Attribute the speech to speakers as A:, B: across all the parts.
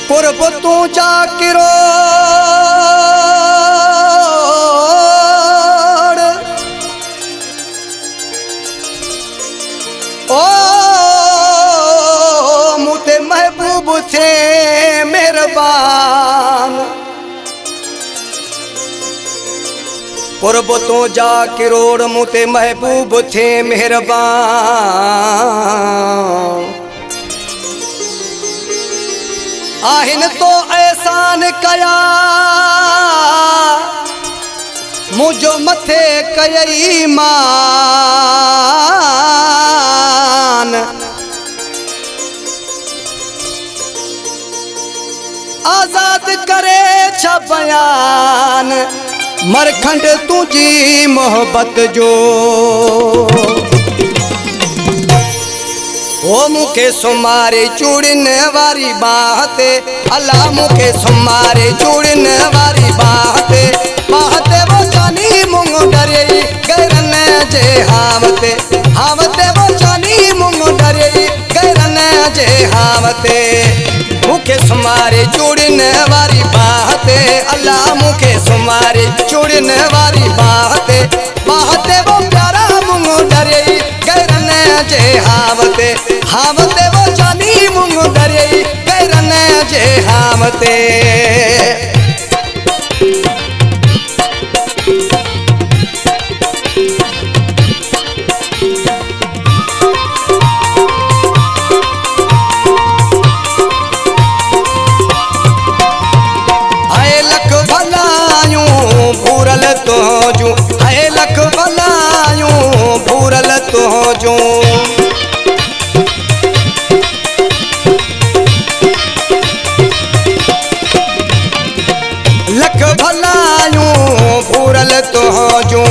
A: कुर्ब तू जाकिरो ओ मुते महबूब थे मेहरबान। कुर्ब तू जाकिरोड़ मुते महबूब थे मेहरबान। आहिन तो एहसान कया मुझो मथे कयई मान। आजाद करे छा बयान मरखंड तुझी मोहब्बत जो। ओ मुखे सुमारे चूड़न वारी बाते अल्लाह मुखे सुमारे चूड़न वारी बाते बाते वो जानी मुंग डरे गैरन जे हावते हावते वो जानी मुंग डरे गैरन जे हावते मुखे सुमारे चूड़न वारी बाते अल्लाह मुखे सुमारे चूड़न वारी बाते बाते वो प्यारा मुंग डरे गैरन जे हावते हावते वो जानी मुंग डरे गैरन जे हावते। आए लख भलायूं पूरल तो जूं आए लख भलायूं पूरल तो जूं। लख भलायूं पूरल तो जूं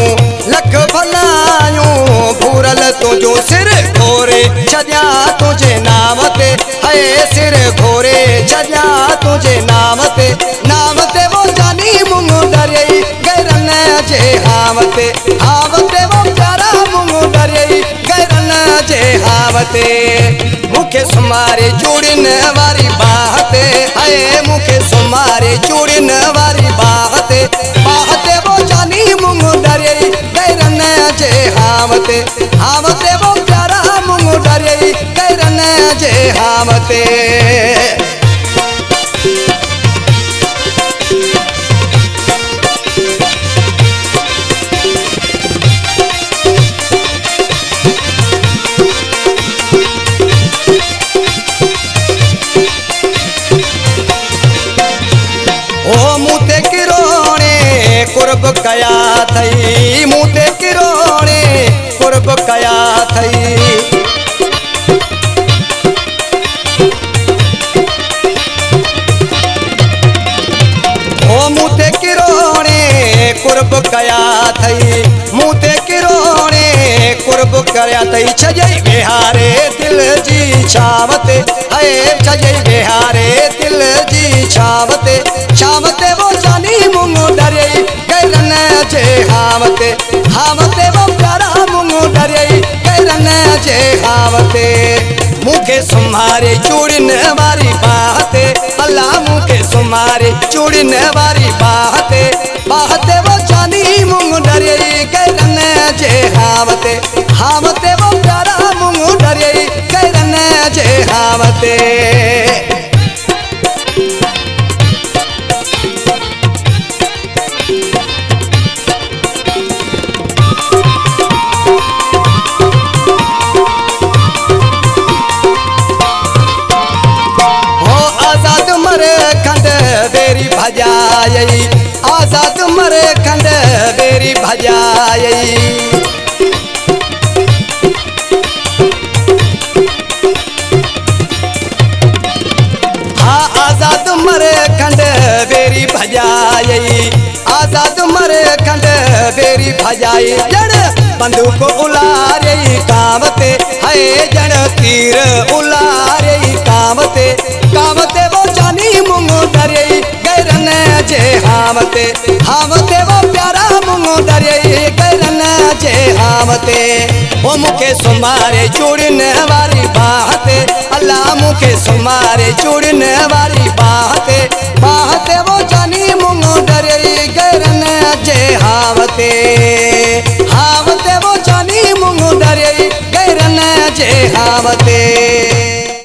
A: लख भलायूं पूरल तो जूं। सिर घोरे छॾिया तुझे नाम ते है सिर घोरे छॾिया तुझे नाम ते वो जानी मुंग डरे गैरन जे हावते हावते वो प्यारा मुंग डरे गैरन जे हावते। मुखे सुमारे चूड़न वारी बाते है मुखे सुमारे चूड़न वारी बाते बाते वो जानी मुंग डरे गैरन जे हावते हावते वो प्यारा मुंग डरे गैरन जे हावते। ओ मुते किरोणे कुर्ब कया थई मुते किरोणे कुर्ब कया थई। ओ मुते किरोणे कुर्ब कया थई मुते किरोणे कुर्ब कया थई। छजई बिहारे दिल जी छावते है छजई बिहारे दिल जी छावते छावते वो जानी मुंग डरे गैरन जे हावते हावते वो प्यारा मुंग डरे गैरन जे हावते। मुखे सुमारे चूड़न वारी बाते अल्लाह मुखे सुमारे चूड़न वारी बाते बाते वो जानी मुंग डरे गैरन जे हावते हावते वो प्यारा मुंग डरे गैरन जे हावते। बेरी भजायई आजाद मरे खंड बेरी भजायई। हाँ आजाद मरे खंड बेरी भजायई आजाद मरे खंड बेरी भजाई। जड़ बंदूक उलारे कामते है जड़ तीर उलारे कामते कामते वो जानी मुंग डरे गैरन जे हावते हावते वो प्यारा मुंग डरे गैरन जे हावते ओ मुखे सुमारे चूड़ने वारी बाहते अल्लाह मुखे सुमारे चूड़ने वारी बाहते बाहते वो जानी मुंगो डरे गैरन जे हावते हावते वो जानी मुंगो डरे गैरन जे हावते